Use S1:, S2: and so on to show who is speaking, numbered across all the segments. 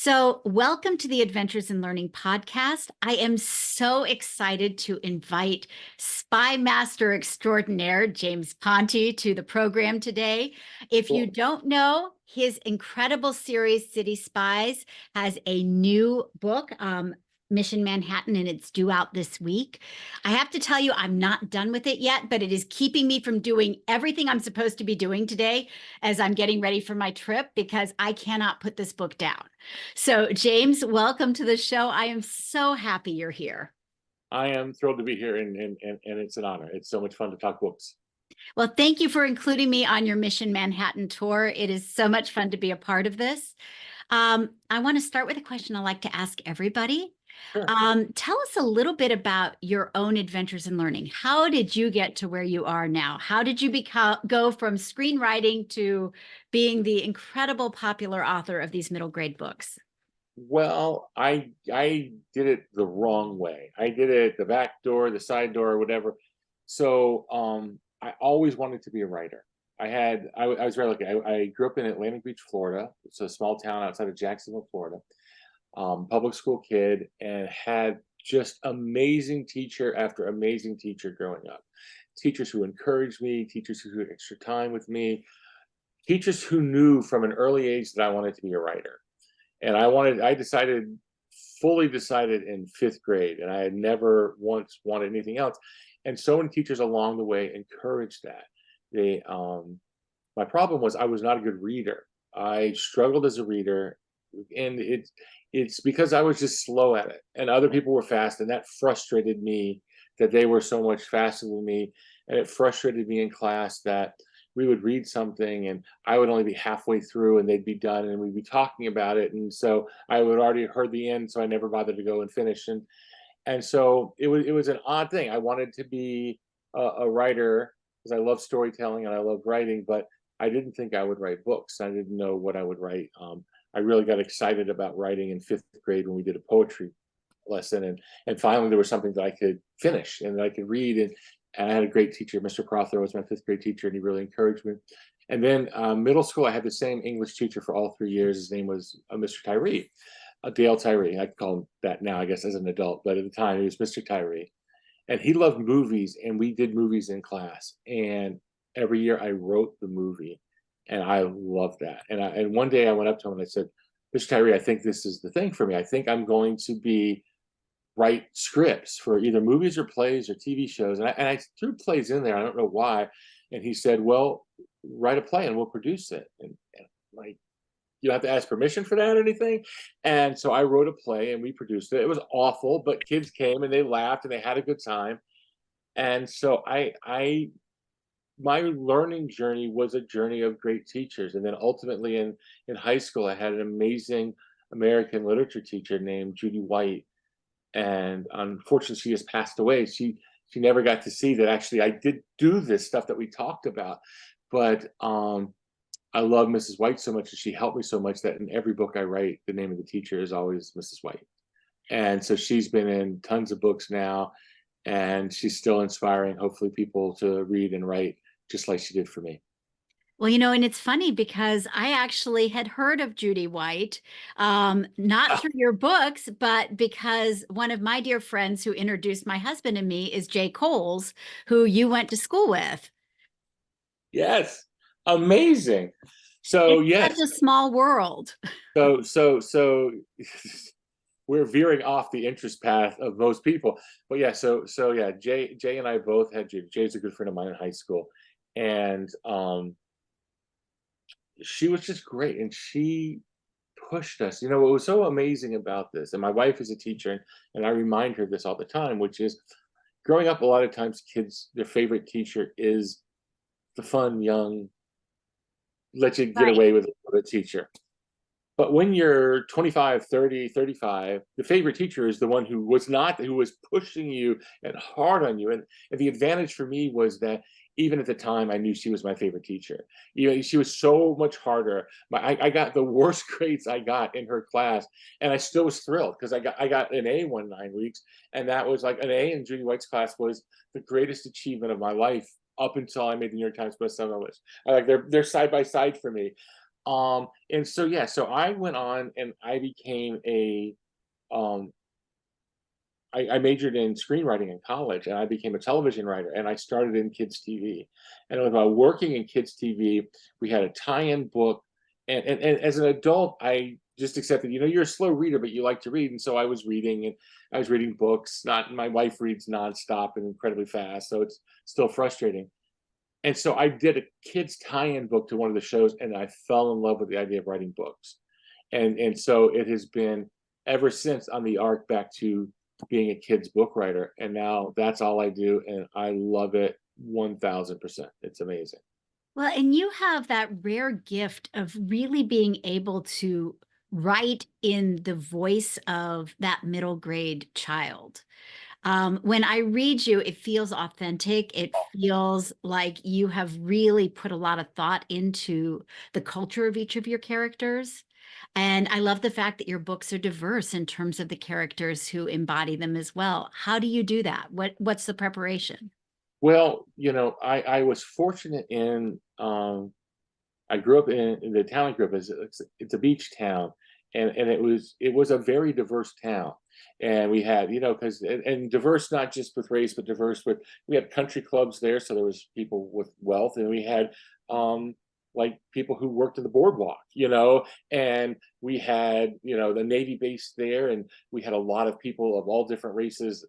S1: So, welcome to the Adventures in Learning podcast. I am so excited to invite Spy Master Extraordinaire James Ponti to the program today. If you
S2: Cool.
S1: don't know, his incredible series, City Spies, has a new book, Mission Manhattan, and it's due out this week. I have to tell you, I'm not done with it yet, but it is keeping me from doing everything I'm supposed to be doing today as I'm getting ready for my trip because I cannot put this book down. So, James, welcome to the show. I am so happy you're here.
S2: I am thrilled to be here, and it's an honor. It's so much fun to talk books.
S1: Well, thank you for including me on your Mission Manhattan tour. It is so much fun to be a part of this. I want to start with a question I like to ask everybody.
S2: Sure.
S1: Tell us a little bit about your own adventures in learning. How did you get to where you are now? How did you go from screenwriting to being the incredible popular author of these middle grade books?
S2: Well, I did it the wrong way. I did it the back door, the side door, whatever. So I always wanted to be a writer. I was very lucky. I grew up in Atlantic Beach, Florida. It's a small town outside of Jacksonville, Florida. Public school kid, and had just amazing teacher after amazing teacher growing up. Teachers who encouraged me, teachers who took extra time with me, teachers who knew from an early age that I wanted to be a writer. And I decided, fully decided in fifth grade, and I had never once wanted anything else. And so many teachers along the way encouraged that. They, my problem was I was not a good reader. I struggled as a reader, and it's because I was just slow at it, and other people were fast, and that frustrated me that they were so much faster than me, and it frustrated me in class that we would read something and I would only be halfway through and they'd be done and we'd be talking about it, and so I would already heard the end, so I never bothered to go and finish. And so it was an odd thing. I wanted to be a writer because I love storytelling and I love writing, but I didn't think I would write books. I didn't know what I would write. I really got excited about writing in fifth grade when we did a poetry lesson, and finally there was something that I could finish and that I could read, and I had a great teacher. Mr. Prothero was my fifth grade teacher, and he really encouraged me. And then middle school, I had the same English teacher for all 3 years. His name was Mr. Tyree, Dale Tyree. I call him that now, I guess, as an adult, but at the time he was Mr. Tyree. And he loved movies, and we did movies in class. And every year I wrote the movie, and I loved that. And one day I went up to him and I said, Mr. Tyree, I think this is the thing for me. I think I'm going to be write scripts for either movies or plays or TV shows. And I threw plays in there. I don't know why. And he said, well, write a play and we'll produce it. And like, you don't have to ask permission for that or anything. And so I wrote a play and we produced it. It was awful, but kids came and they laughed and they had a good time. And so my learning journey was a journey of great teachers. And then ultimately in high school, I had an amazing American literature teacher named Judy White, and unfortunately she has passed away. She never got to see that actually I did do this stuff that we talked about. But I love Mrs. White so much, and she helped me so much, that in every book I write, the name of the teacher is always Mrs. White. And so she's been in tons of books now, and she's still inspiring hopefully people to read and write just like she did for me.
S1: Well, and it's funny because I actually had heard of Judy White, not through your books, but because one of my dear friends who introduced my husband and me is Jay Coles, who you went to school with.
S2: Yes, amazing. So
S1: It's such
S2: yes,
S1: a small world.
S2: so we're veering off the interest path of most people. But yeah, so yeah, Jay and I both had Jay. Jay's a good friend of mine in high school, and she was just great, and she pushed us. You know what was so amazing about this, and my wife is a teacher, and I remind her this all the time, which is growing up, a lot of times kids, their favorite teacher is the fun, young, let you get
S1: Right.
S2: away with a teacher. But when you're 25, 30, 35, the favorite teacher is the one who was not, who was pushing you and hard on you. And the advantage for me was that even at the time, I knew she was my favorite teacher. You know, she was so much harder. I got the worst grades I got in her class, and I still was thrilled because I got an A 9 weeks, and that was like an A in Judy White's class was the greatest achievement of my life up until I made the New York Times bestseller list. They're side by side for me. And so yeah, so I went on and I became um I majored in screenwriting in college, and I became a television writer, and I started in kids TV. And while working in kids TV, we had a tie-in book, and as an adult, I just accepted, you're a slow reader, but you like to read, and so I was reading, and I was reading books. Not my wife reads nonstop and incredibly fast, so it's still frustrating. And so I did a kids tie-in book to one of the shows, and I fell in love with the idea of writing books. And so it has been ever since on the arc back to being a kid's book writer. And now that's all I do, and I love it 1000%. It's amazing.
S1: Well, and you have that rare gift of really being able to write in the voice of that middle grade child. When I read you, it feels authentic. It feels like you have really put a lot of thought into the culture of each of your characters. And I love the fact that your books are diverse in terms of the characters who embody them as well. How do you do that? What's the preparation?
S2: Well, I was fortunate in I grew up in the town I grew up in. It's a beach town, and it was a very diverse town, and we had, because, and diverse not just with race, but diverse with, we had country clubs there, so there was people with wealth, and we had like people who worked in the boardwalk, and we had, the Navy base there, and we had a lot of people of all different races,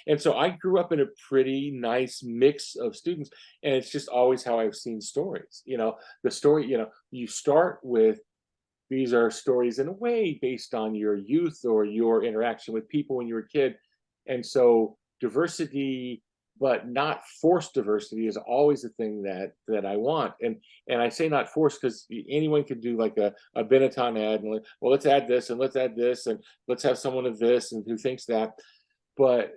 S2: and so I grew up in a pretty nice mix of students, and it's just always how I've seen stories. The story, you start with, these are stories in a way based on your youth or your interaction with people when you were a kid. And so diversity, but not forced diversity, is always the thing that I want. And I say not forced because anyone could do like a Benetton ad and like, well, let's add this and let's add this and let's have someone of this and who thinks that. But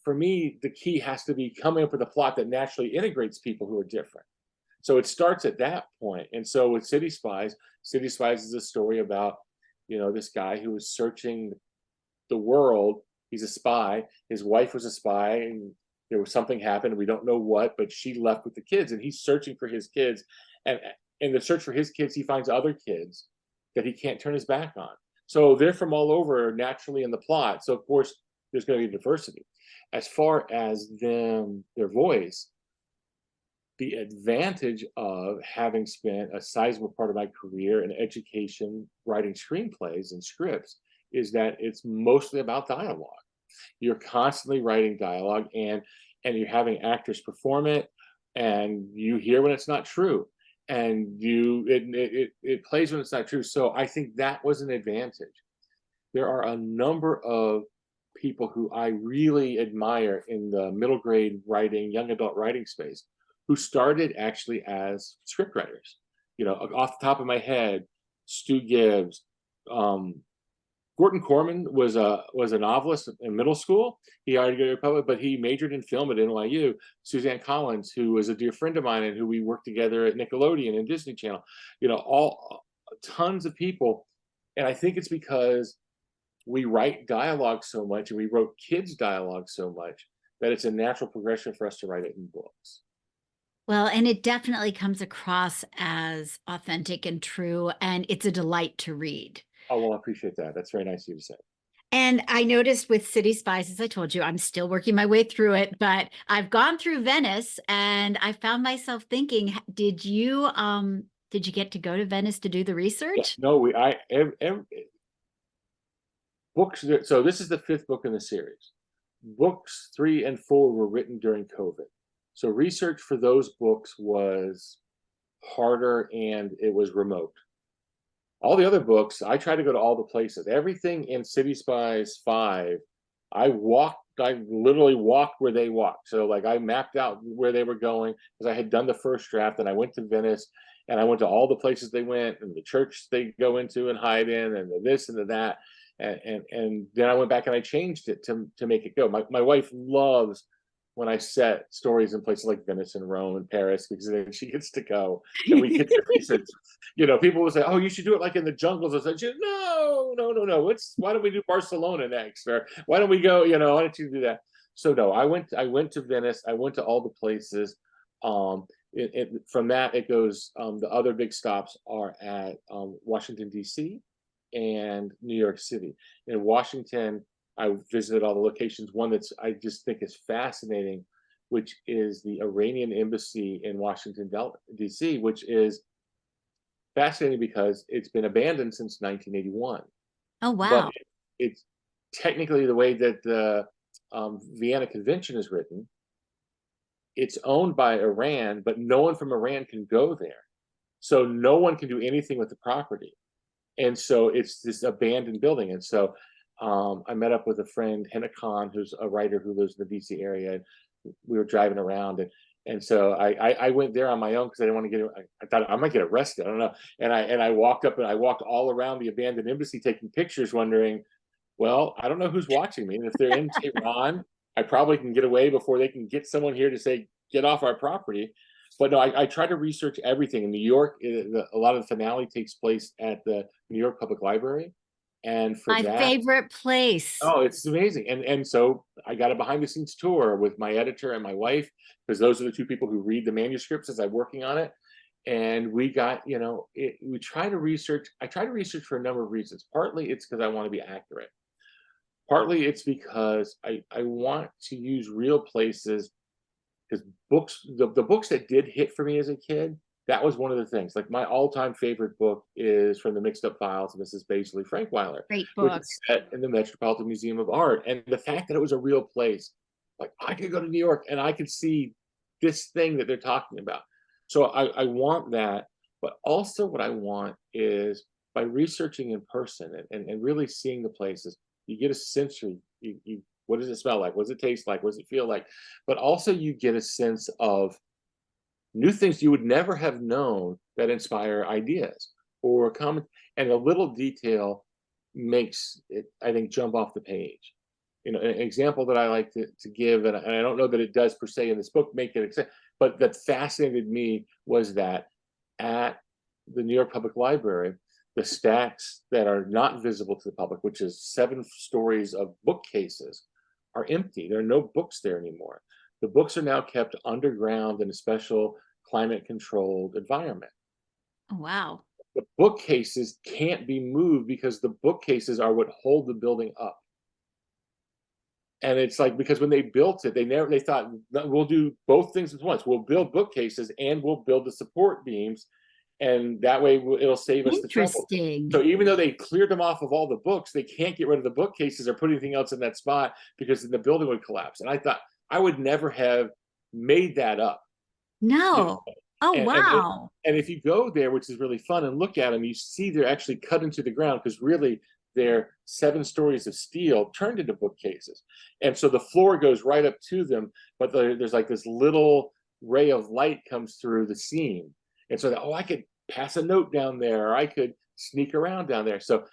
S2: for me, the key has to be coming up with a plot that naturally integrates people who are different. So it starts at that point. And so with City Spies is a story about, this guy who was searching the world. He's a spy. His wife was a spy, and there was something happened. We don't know what, but she left with the kids, and he's searching for his kids. And in the search for his kids, he finds other kids that he can't turn his back on. So they're from all over naturally in the plot. So of course, there's going to be diversity. As far as their voice, the advantage of having spent a sizable part of my career in education writing screenplays and scripts is that it's mostly about dialogue. You're constantly writing dialogue, and you're having actors perform it, and you hear when it's not true, and it plays when it's not true. So I think that was an advantage. There are a number of people who I really admire in the middle grade writing, young adult writing space, who started actually as scriptwriters. Off the top of my head, Stu Gibbs, Gordon Corman was a novelist in middle school. He argued to public, but he majored in film at NYU. Suzanne Collins, who was a dear friend of mine and who we worked together at Nickelodeon and Disney Channel. All tons of people, and I think it's because we write dialogue so much, and we wrote kids dialogue so much, that it's a natural progression for us to write it in books.
S1: Well, and it definitely comes across as authentic and true, and it's a delight to read.
S2: Oh, well, I appreciate that. That's very nice of you to say.
S1: And I noticed with City Spies, as I told you, I'm still working my way through it, but I've gone through Venice and I found myself thinking, did you get to go to Venice to do the
S2: Yeah,
S1: research?
S2: no, books. So this is the fifth book in the series. Books 3 and 4 were written during COVID. So research for those books was harder, and it was remote. All the other books, I tried to go to all the places. Everything in City Spies 5, I literally walked where they walked. So like I mapped out where they were going because I had done the first draft, and I went to Venice, and I went to all the places they went, and the church they go into and hide in, and the this and the that. And then I went back and I changed it to make it go. My wife loves when I set stories in places like Venice and Rome and Paris, because then she gets to go and we get to research. People will say, "Oh, you should do it like in the jungles." I said, "No, no, no, no. Why don't we do Barcelona next? Or why don't we go? Why don't you do that?" So no, I went to Venice. I went to all the places. From that, it goes, the other big stops are at Washington, D.C. and New York City. In Washington, I visited all the locations. One that's I just think is fascinating, which is the Iranian embassy in Washington, D.C., which is fascinating because it's been abandoned since 1981.
S1: Oh,
S2: But
S1: wow.
S2: it's technically the way that the Vienna Convention is written. It's owned by Iran, but no one from Iran can go there. So no one can do anything with the property. And so it's this abandoned building. And so I met up with a friend, Henna Khan, who's a writer who lives in the DC area. And we were driving around, and so I went there on my own because I didn't want to get. I thought I might get arrested. I don't know. And I walked up and I walked all around the abandoned embassy taking pictures, wondering, well, I don't know who's watching me, and if they're in Tehran, I probably can get away before they can get someone here to say get off our property. But no, I try to research everything. In New York, a lot of the finale takes place at the New York Public Library, and for
S1: My
S2: that,
S1: favorite place.
S2: oh, it's amazing. And so I got a behind the scenes tour with my editor and my wife, because those are the two people who read the manuscripts as I'm working on it. And we got, we try to research. I try to research for a number of reasons. Partly it's because I want to be accurate. Partly it's because I want to use real places, because the books that did hit for me as a kid, that was one of the things. Like my all-time favorite book is From the Mixed Up Files of Mrs. Baisley Frankweiler,
S1: Great
S2: which
S1: book.
S2: is set in the Metropolitan Museum of Art. And the fact that it was a real place, like I could go to New York and I could see this thing that they're talking about. So I want that, but also what I want is, by researching in person and really seeing the places, you get a sensory, what does it smell like? What does it taste like? What does it feel like? But also you get a sense of new things you would never have known that inspire ideas or comment. And a little detail makes it, I think, jump off the page. An example that I like to give, and I don't know that it does per se in this book make it, but that fascinated me was that at the New York Public Library, the stacks that are not visible to the public, which is 7 stories of bookcases, are empty. There are no books there anymore. The books are now kept underground in a special climate controlled environment.
S1: Oh, wow.
S2: The bookcases can't be moved because the bookcases are what hold the building up. And it's like, because when they built it, they thought, we'll do both things at once. We'll build bookcases and we'll build the support beams, and that way it'll save us the trouble.
S1: Interesting.
S2: So even though they cleared them off of all the books, they can't get rid of the bookcases or put anything else in that spot, because then the building would collapse. And I thought I would never have made that up.
S1: No. Oh,
S2: And
S1: wow.
S2: and if you go there, which is really fun, and look at them, you see they're actually cut into the ground, because really they're 7 stories of steel turned into bookcases. And so the floor goes right up to them, but there's like this little ray of light comes through the seam. And so I could pass a note down there, or I could sneak around down there. So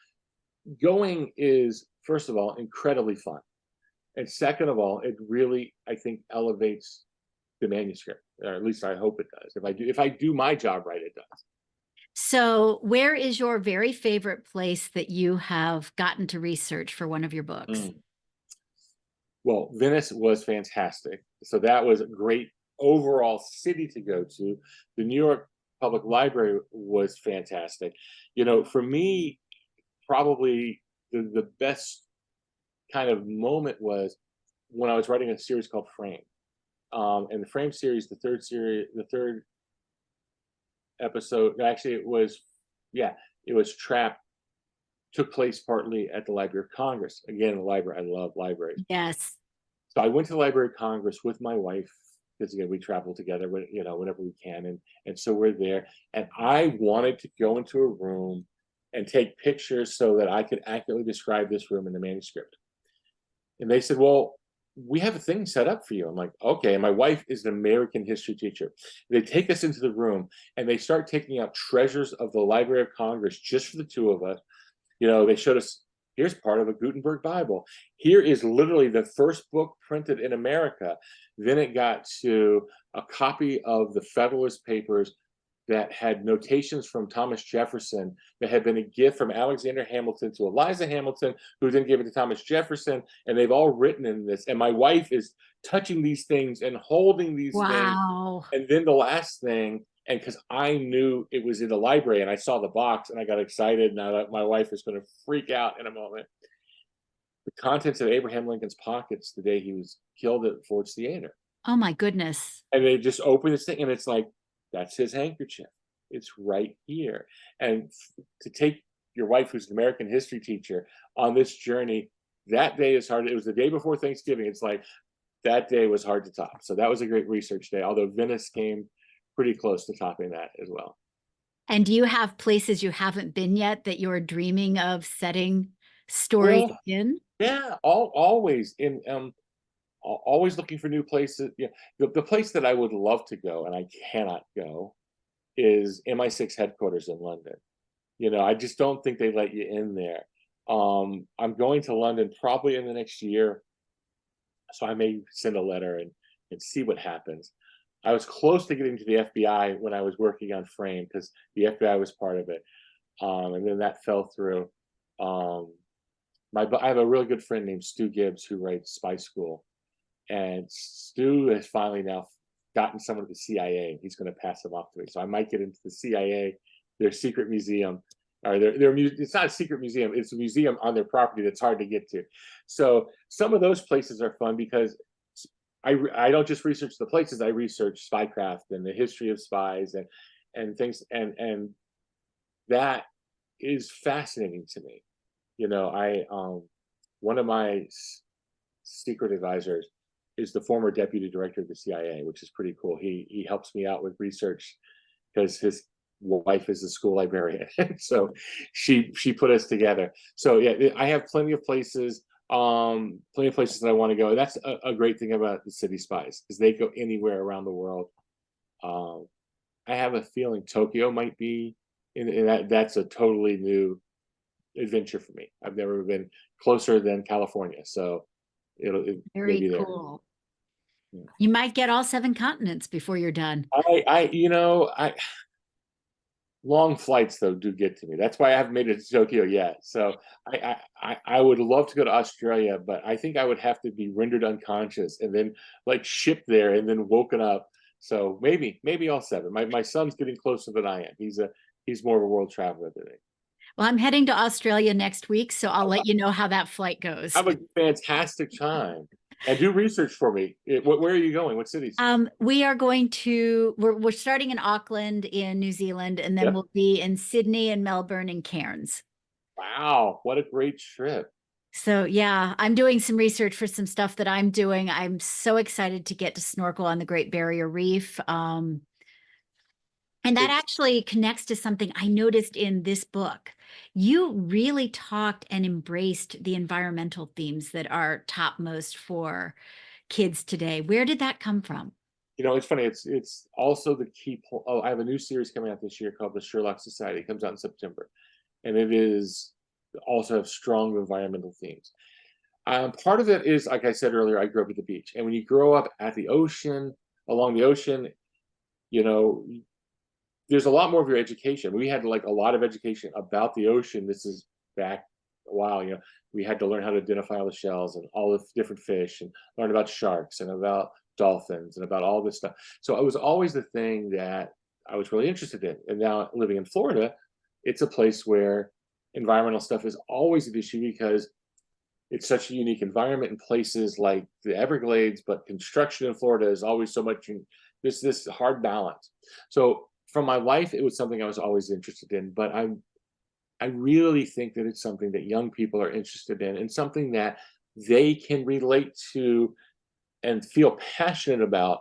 S2: going is, first of all, incredibly fun. And second of all, it really, I think, elevates the manuscript, or at least I hope it does. If I do my job right, it does.
S1: So, where is your very favorite place that you have gotten to research for one of your books?
S2: Mm. Well, Venice was fantastic. So that was a great overall city to go to. The New York Public Library was fantastic. For me, probably the best kind of moment was when I was writing a series called Frame. And the Frame series, the third episode, actually it was Trapped, took place partly at the Library of Congress. Again, the library, I love libraries.
S1: Yes.
S2: So I went to the Library of Congress with my wife, because again, we travel together, whenever we can. And so we're there, and I wanted to go into a room and take pictures so that I could accurately describe this room in the manuscript. And they said, well, we have a thing set up for you. I'm like, okay. And my wife is an American history teacher. They take us into the room and they start taking out treasures of the Library of Congress just for the two of us. They showed us, here's part of a Gutenberg Bible. Here is literally the first book printed in America. Then it got to a copy of the Federalist Papers that had notations from Thomas Jefferson that had been a gift from Alexander Hamilton to Eliza Hamilton, who then gave it to Thomas Jefferson, and they've all written in this. And my wife is touching these things and holding these things.
S1: Wow.
S2: And then the last thing, and because I knew it was in the library and I saw the box and I got excited. Now that my wife is going to freak out in a moment. The contents of Abraham Lincoln's pockets the day he was killed at Ford's Theater.
S1: Oh my goodness.
S2: And they just open this thing and it's like, that's his handkerchief. It's right here. And to take your wife, who's an American history teacher, on this journey, that day is hard. It was the day before Thanksgiving. It's like, that day was hard to top. So that was a great research day, although Venice came pretty close to topping that as well.
S1: And do you have places you haven't been yet that you're dreaming of setting stories in?
S2: Yeah, always in always looking for new places. Yeah, the place that I would love to go and I cannot go is MI6 headquarters in London. I just don't think they let you in there. I'm going to London probably in the next year, so I may send a letter and see what happens. I was close to getting to the FBI when I was working on Frame because the FBI was part of it, and then that fell through. I have a really good friend named Stu Gibbs who writes Spy School, and Stu has finally now gotten someone at the CIA. He's going to pass them off to me, so I might get into the CIA, their secret museum, or it's not a secret museum, it's a museum on their property that's hard to get to. So some of those places are fun because I don't just research the places, I research spycraft and the history of spies and things, and that is fascinating to me. One of my secret advisors is the former deputy director of the CIA, which is pretty cool. He helps me out with research because his wife is a school librarian, so she put us together. So yeah, I have plenty of places that I want to go. And that's a great thing about the City Spies, is they go anywhere around the world. I have a feeling Tokyo might be in that. That's a totally new adventure for me. I've never been closer than California, so it may be
S1: Very
S2: there.
S1: cool.
S2: Yeah.
S1: You might get all 7 continents before you're done.
S2: I long flights though do get to me. That's why I haven't made it to Tokyo yet. So I would love to go to Australia, but I think I would have to be rendered unconscious and then like shipped there and then woken up. So maybe all 7. My son's getting closer than I am. He's more of a world traveler than me.
S1: Well, I'm heading to Australia next week, so I'll let you know how that flight goes.
S2: Have a fantastic time. And do research for me. Where are you going? What cities?
S1: We are going to, we're starting in Auckland in New Zealand, and then we'll be in Sydney and Melbourne and Cairns.
S2: Wow, what a great trip.
S1: So yeah, I'm doing some research for some stuff that I'm doing. I'm so excited to get to snorkel on the Great Barrier Reef. And that actually connects to something I noticed in this book. You really talked and embraced the environmental themes that are topmost for kids today. Where did that come from?
S2: It's funny. It's also the key. I have a new series coming out this year called The Sherlock Society. It comes out in September, and it is also have strong environmental themes. Part of it is, like I said earlier, I grew up at the beach, and when you grow up at the ocean, along the ocean, there's a lot more of your education. We had like a lot of education about the ocean. This is back a while. We had to learn how to identify all the shells and all the different fish, and learn about sharks and about dolphins and about all this stuff. So it was always the thing that I was really interested in. And now living in Florida, it's a place where environmental stuff is always an issue because it's such a unique environment in places like the Everglades, but construction in Florida is always so much. There's this hard balance. So from my life, it was something I was always interested in, but I really think that it's something that young people are interested in, and something that they can relate to and feel passionate about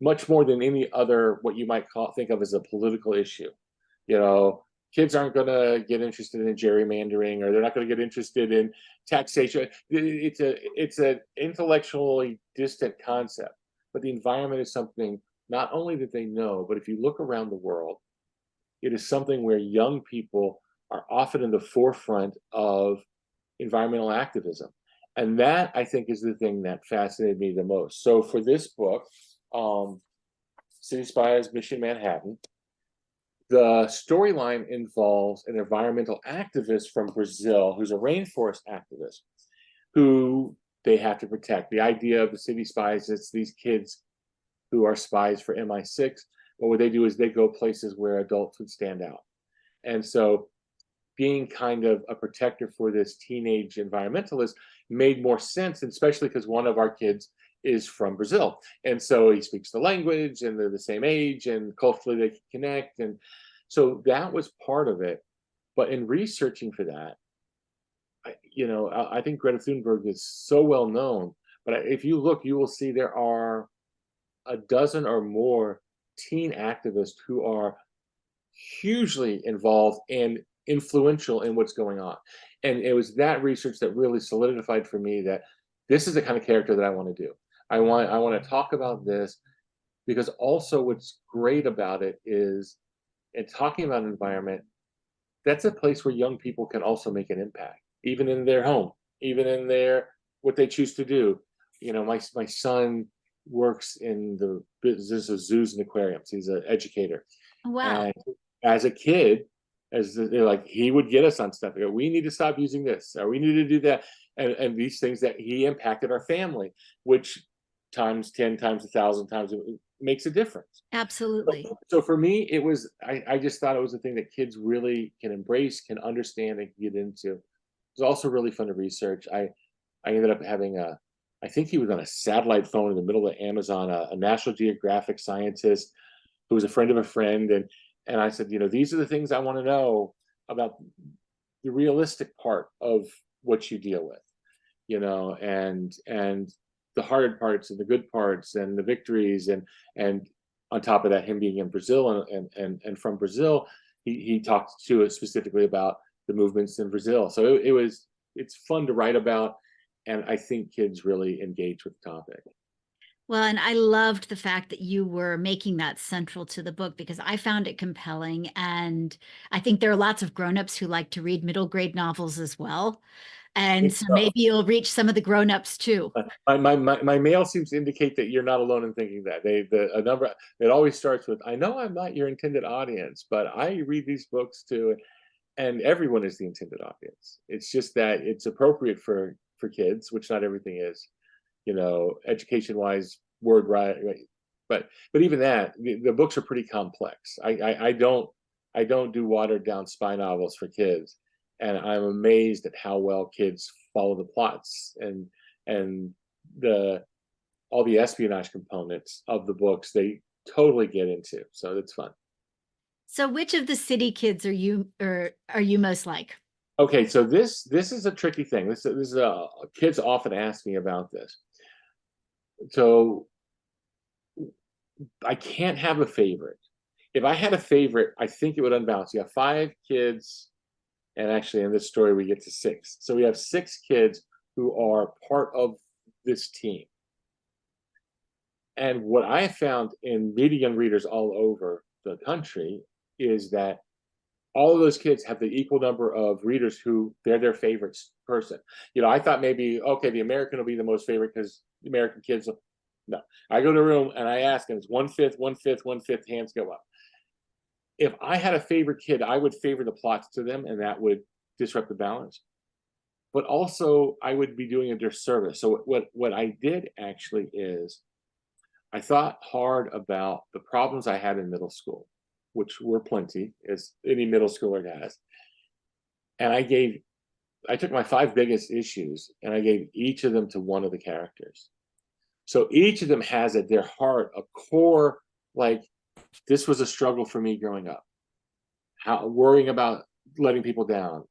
S2: much more than any other, what you might think of as a political issue. Kids aren't going to get interested in gerrymandering, or they're not going to get interested in taxation. It's an intellectually distant concept, but the environment is something not only that they know, but if you look around the world, it is something where young people are often in the forefront of environmental activism. And that, I think, is the thing that fascinated me the most. So for this book, City Spies, Mission Manhattan, The storyline involves an environmental activist from Brazil who's a rainforest activist who they have to protect. The idea of the City Spies is these kids who are spies for MI6, but what they do is they go places where adults would stand out. And so being kind of a protector for this teenage environmentalist made more sense, especially because one of our kids is from Brazil. And so he speaks the language and they're the same age and culturally they can connect. And so that was part of it. But in researching for that, I think Greta Thunberg is so well known. But if you look, you will see there are a dozen or more teen activists who are hugely involved and influential in what's going on. And it was that research that really solidified for me that this is the kind of character that I want to do. I want to talk about this because also what's great about it is in talking about environment, that's a place where young people can also make an impact, even in their home, even in their what they choose to do. My son works in the business of zoos and aquariums. He's an educator.
S1: Wow.
S2: And as a kid, they're like, he would get us on stuff. Go, we need to stop using this, or we need to do that. And these things that he impacted our family, which times 10 times 1,000 times it makes a difference.
S1: Absolutely.
S2: So for me, it was, I just thought it was a thing that kids really can embrace, can understand, and can get into. It was also really fun to research. I ended up having I think he was on a satellite phone in the middle of the Amazon, a National Geographic scientist who was a friend of a friend. And I said, these are the things I want to know about the realistic part of what you deal with, and the hard parts and the good parts and the victories. And on top of that, him being in Brazil and from Brazil, he talked to us specifically about the movements in Brazil. So it's fun to write about. And I think kids really engage with the topic.
S1: Well, and I loved the fact that you were making that central to the book because I found it compelling. And I think there are lots of grown-ups who like to read middle grade novels as well. And so maybe you'll reach some of the grown-ups too.
S2: My mail seems to indicate that you're not alone in thinking that. A number, it always starts with, I know I'm not your intended audience, but I read these books too. And everyone is the intended audience. It's just that it's appropriate for kids, which not everything is, education wise, word right. But even that, the books are pretty complex. I don't do watered down spy novels for kids, and I'm amazed at how well kids follow the plots and the all the espionage components of the books they totally get into. So it's fun.
S1: So which of the city kids are you most like?
S2: Okay, so this is a tricky thing. This is kids often ask me about this. So I can't have a favorite. If I had a favorite, I think it would unbalance. You have 5 kids, and actually in this story we get to 6. So we have 6 kids who are part of this team. And what I have found in meeting young readers all over the country is that all of those kids have the equal number of readers who they're their favorite person. I thought maybe, okay, the American will be the most favorite because the American kids. No, I go to a room and I ask, and it's 1/5, 1/5, 1/5. Hands go up. If I had a favorite kid, I would favor the plots to them, and that would disrupt the balance. But also, I would be doing a disservice. So what I did actually is I thought hard about the problems I had in middle school, which were plenty, as any middle schooler has. And I took my 5 biggest issues and I gave each of them to one of the characters. So each of them has at their heart a core, like, this was a struggle for me growing up. How worrying about letting people down,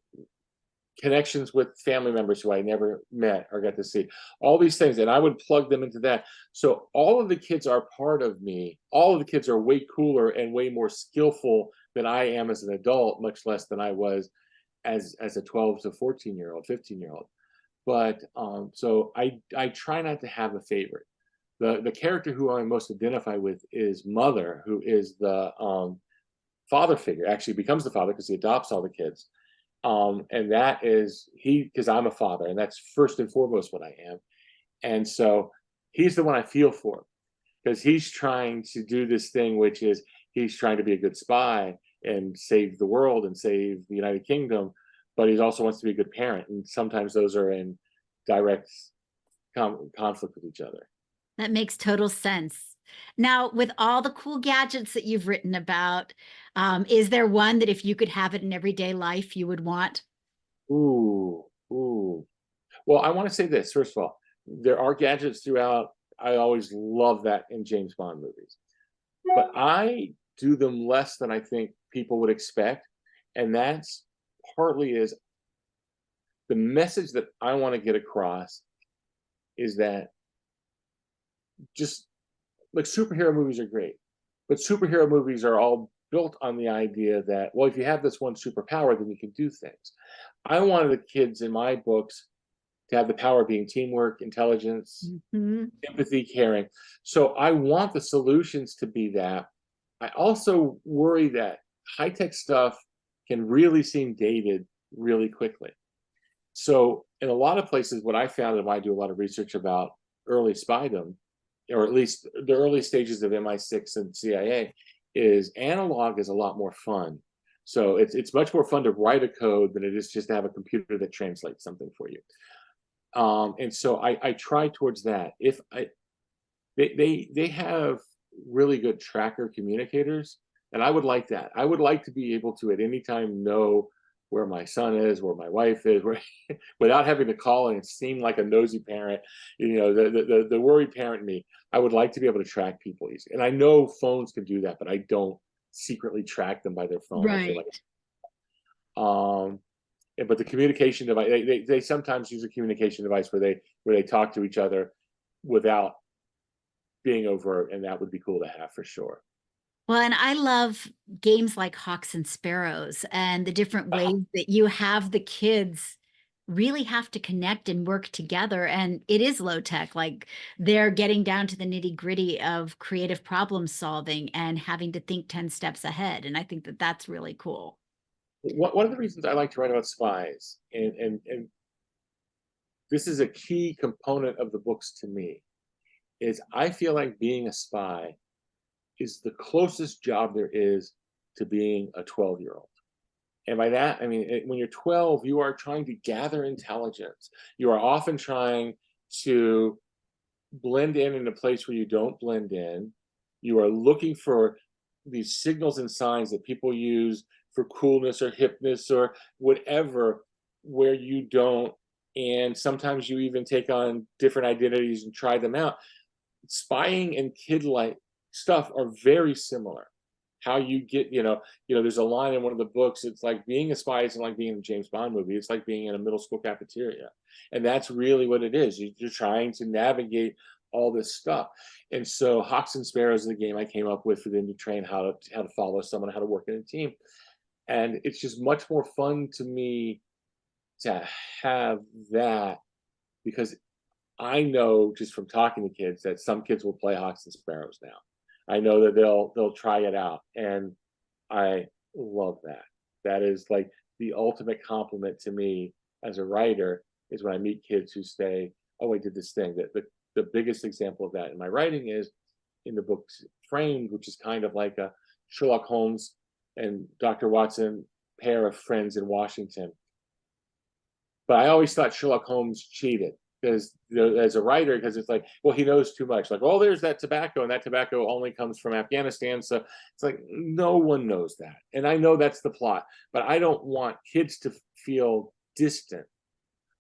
S2: connections with family members who I never met or got to see, all these things. And I would plug them into that. So all of the kids are part of me. All of the kids are way cooler and way more skillful than I am as an adult, much less than I was as a 12 to 14-year-old, 15-year-old. But so I try not to have a favorite. The character who I most identify with is Mother, who is the father figure. Actually becomes the father because he adopts all the kids. And that is because I'm a father, and that's first and foremost what I am. And so he's the one I feel for because he's trying to do this thing, which is he's trying to be a good spy, and save the world and save the United Kingdom, but he also wants to be a good parent, and sometimes those are in direct conflict with each other.
S1: That makes total sense. Now, with all the cool gadgets that you've written about, is there one that if you could have it in everyday life, you would want?
S2: Ooh, ooh. Well, I want to say this first of all. There are gadgets throughout. I always love that in James Bond movies, but I do them less than I think people would expect, and that's partly is the message that I want to get across is that just like superhero movies are great, but superhero movies are all built on the idea that, well, if you have this one superpower, then you can do things. I wanted the kids in my books to have the power of being teamwork, intelligence,
S1: Mhm.
S2: empathy, caring. So I want the solutions to be that. I also worry that high tech stuff can really seem dated really quickly. So in a lot of places, what I found when I do a lot of research about early spydom, or at least the early stages of MI6 and CIA, is analog is a lot more fun. So it's much more fun to write a code than it is just to have a computer that translates something for you. And so I try towards that. If I they have really good tracker communicators, and I would like that. I would like to be able to at any time know where my son is, where my wife is, where without having to call and seem like a nosy parent. You know, the worried parent me. I would like to be able to track people easy. And I know phones can do that, but I don't secretly track them by their phone. I feel like
S1: Right.
S2: um but the communication device, they sometimes use a communication device where they talk to each other without being overt, and that would be cool to have for sure.
S1: Well, and I love games like Hawks and Sparrows and the different
S2: Ah,
S1: ways that you have the kids really have to connect and work together. And it is low tech, like they're getting down to the nitty gritty of creative problem solving and having to think 10 steps ahead. And I think that that's really cool.
S2: one of the reasons I like to write about spies, and this is a key component of the books to me, is I feel like being a spy is the closest job there is to being a 12-year-old. And by that, I mean, when you're 12, you are trying to gather intelligence. You are often trying to blend in a place where you don't blend in. You are looking for these signals and signs that people use for coolness or hipness or whatever, where you don't. And sometimes you even take on different identities and try them out. Spying and kid-like stuff are very similar. How you get, there's a line in one of the books. It's like being a spy isn't like being in a James Bond movie. It's like being in a middle school cafeteria, and that's really what it is. You're trying to navigate all this stuff. And so, Hawks and Sparrows is the game I came up with for them to train how to follow someone, how to work in a team, and it's just much more fun to me to have that because I know just from talking to kids that some kids will play Hawks and Sparrows now. I know that they'll try it out, and I love that. That is like the ultimate compliment to me as a writer is when I meet kids who say, "Oh, I did this thing." That the biggest example of that in my writing is in the book Framed, which is kind of like a Sherlock Holmes and Dr. Watson pair of friends in Washington. But I always thought Sherlock Holmes cheated because as a writer, because it's like, well, he knows too much. Like, oh, there's that tobacco, and that tobacco only comes from Afghanistan. So it's like no one knows that, and I know that's the plot, but I don't want kids to feel distant.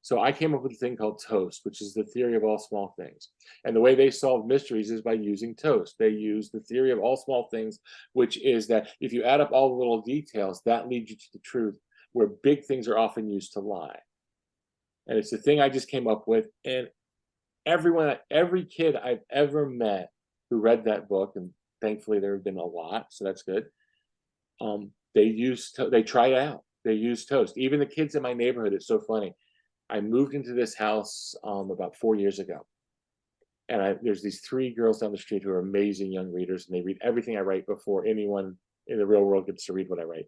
S2: So I came up with a thing called toast, which is the theory of all small things. And the way they solve mysteries is by using toast. They use the theory of all small things, which is that if you add up all the little details, that leads you to the truth, where big things are often used to lie. And it's the thing I just came up with. And every kid I've ever met who read that book, and thankfully there have been a lot, so that's good. They try it out. They use toast. Even the kids in my neighborhood, it's so funny. I moved into this house about 4 years ago, and there's these three girls down the street who are amazing young readers, and they read everything I write before anyone in the real world gets to read what I write.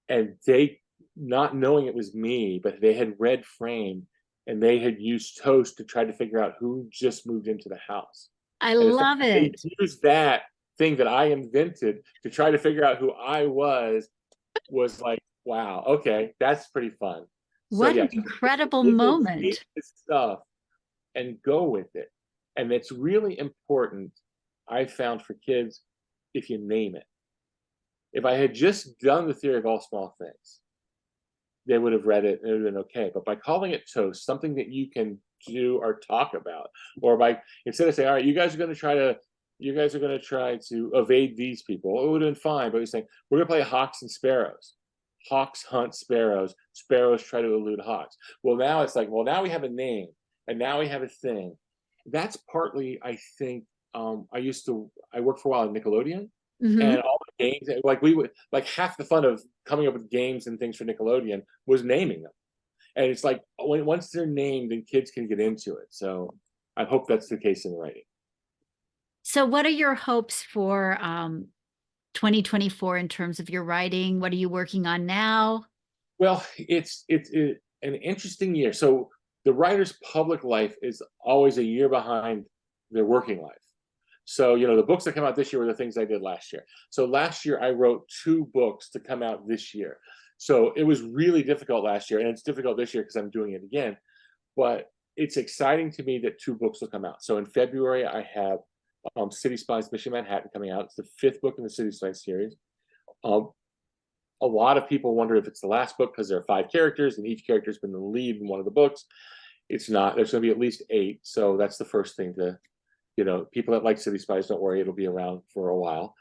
S2: And they, not knowing it was me, but they had read Frame, and they had used toast to try to figure out who just moved into the house.
S1: I
S2: And it's like
S1: love
S2: they
S1: it.
S2: use that thing that I invented to try to figure out who I was like, wow, okay, that's pretty fun. So
S1: What
S2: yeah,
S1: an incredible
S2: take
S1: moment.
S2: this stuff and go with it. And it's really important, I found, for kids, if you name it. If I had just done the theory of all small things, they would have read it and it would have been okay. But by calling it toast, something that you can do or talk about, or by instead of saying, all right, you guys are gonna try to evade these people, it would have been fine. But he's saying, we're gonna play hawks and sparrows. Hawks hunt sparrows, sparrows try to elude hawks. Well, now it's like, well, now we have a name and now we have a thing. That's partly, I think, I worked for a while at Nickelodeon,
S1: Hmm.
S2: and all the games, like we would, like half the fun of coming up with games and things for Nickelodeon was naming them. And it's like once they're named, then kids can get into it. So I hope that's the case in writing.
S1: So, what are your hopes for 2024 in terms of your writing? What are you working on now?
S2: Well, it's an interesting year. So the writer's public life is always a year behind their working life. So, the books that come out this year were the things I did last year. So last year I wrote 2 books to come out this year. So it was really difficult last year, and it's difficult this year because I'm doing it again. But it's exciting to me that 2 books will come out. So in February I have City Spies, Mission Manhattan coming out. It's the 5th book in the City Spies series. Um, a lot of people wonder if it's the last book because there are 5 characters and each character has been the lead in one of the books. It's not. There's going to be at least 8. So that's the first thing to, people that like City Spies, don't worry, it'll be around for a while.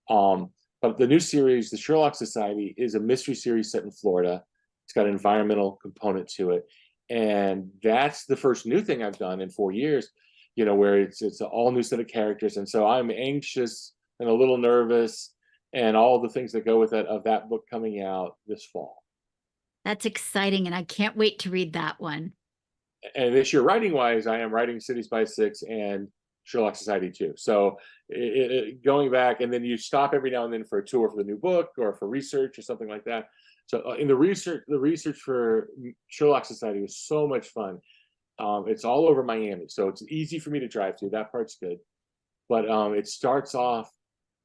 S2: But the new series, the Sherlock Society, is a mystery series set in Florida. It's got an environmental component to it. And that's the first new thing I've done in 4 years, where it's an all new set of characters. And so I'm anxious and a little nervous and all the things that go with it of that book coming out this fall.
S1: That's exciting, and I can't wait to read that one.
S2: And this year, writing wise, I am writing City Spies 6 and Sherlock Society 2. So going back, and then you stop every now and then for a tour for the new book or for research or something like that. So in the research for Sherlock Society was so much fun. It's all over Miami, so it's easy for me to drive to. That part's good. But it starts off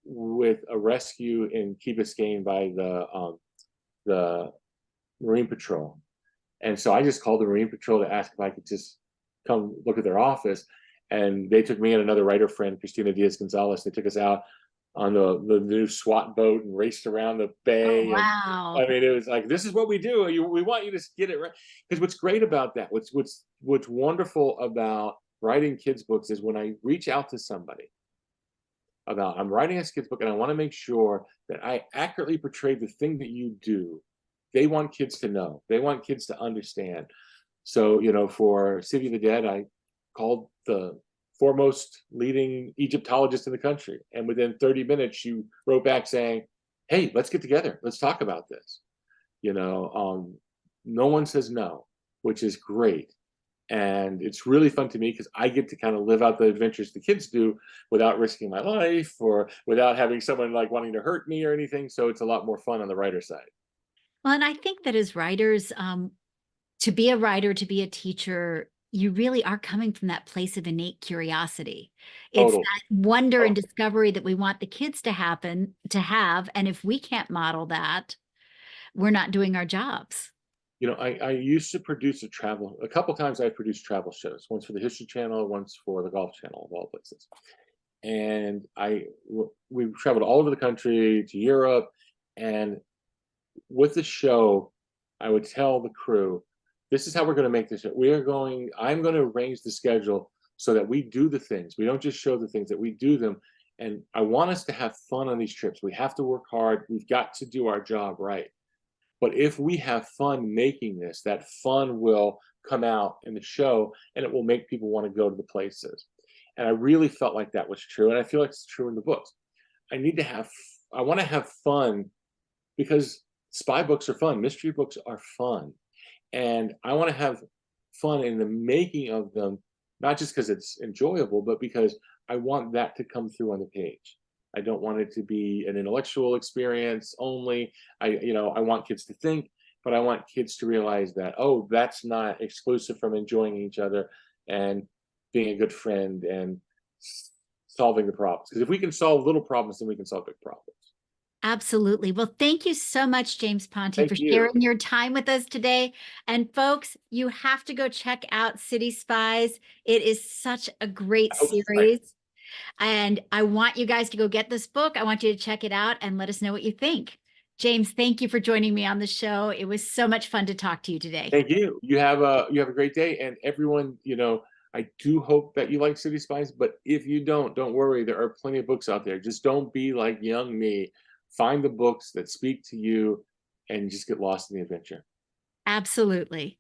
S2: with a rescue in Key Biscayne by the Marine Patrol. And so I just called the Marine Patrol to ask if I could just come look at their office. And they took me and another writer friend, Christina Diaz Gonzalez. They took us out on the new SWAT boat and raced around the
S1: Oh,
S2: bay. And
S1: wow.
S2: I mean, it was like, this is what we do. We want you to get it right. Because what's great about that, what's wonderful about writing kids' books is when I reach out to somebody about, I'm writing a kids' book and I want to make sure that I accurately portray the thing that you do. They want kids to know. They want kids to understand. So, for City of the Dead, I called the foremost leading Egyptologist in the country. And within 30 minutes, she wrote back saying, hey, let's get together. Let's talk about this. No one says no, which is great. And it's really fun to me because I get to kind of live out the adventures the kids do without risking my life or without having someone like wanting to hurt me or anything. So it's a lot more fun on the writer side.
S1: Well, and I think that as writers, to be a writer, to be a teacher, you really are coming from that place of innate curiosity. It's
S2: Total.
S1: that wonder and discovery that we want the kids to have. And if we can't model that, we're not doing our jobs.
S2: I used to produce a couple times I produced travel shows, once for the History Channel, once for the Golf Channel, of all places. And we traveled all over the country to Europe. And with the show, I would tell the crew, this is how we're going to make this show. I'm going to arrange the schedule so that we do the things. We don't just show the things, that we do them. And I want us to have fun on these trips. We have to work hard. We've got to do our job right. But if we have fun making this, that fun will come out in the show and it will make people want to go to the places. And I really felt like that was true. And I feel like it's true in the books. I want to have fun because spy books are fun, mystery books are fun. And I want to have fun in the making of them, not just because it's enjoyable, but because I want that to come through on the page. I don't want it to be an intellectual experience only. I want kids to think, but I want kids to realize that, oh, that's not exclusive from enjoying each other and being a good friend and solving the problems. Because if we can solve little problems, then we can solve big problems.
S1: Absolutely. Well, thank you so much, James Ponti,
S2: Thank
S1: for
S2: you.
S1: sharing your time with us today. And folks, you have to go check out City Spies. It is such a great
S2: I hope so. Thanks.
S1: series. And I want you guys to go get this book. I want you to check it out and let us know what you think. James, thank you for joining me on the show. It was so much fun to talk to you today.
S2: Thank you. You have a great day, and everyone. I do hope that you like City Spies. But if you don't worry. There are plenty of books out there. Just don't be like young me. Find the books that speak to you, and just get lost in the adventure.
S1: Absolutely.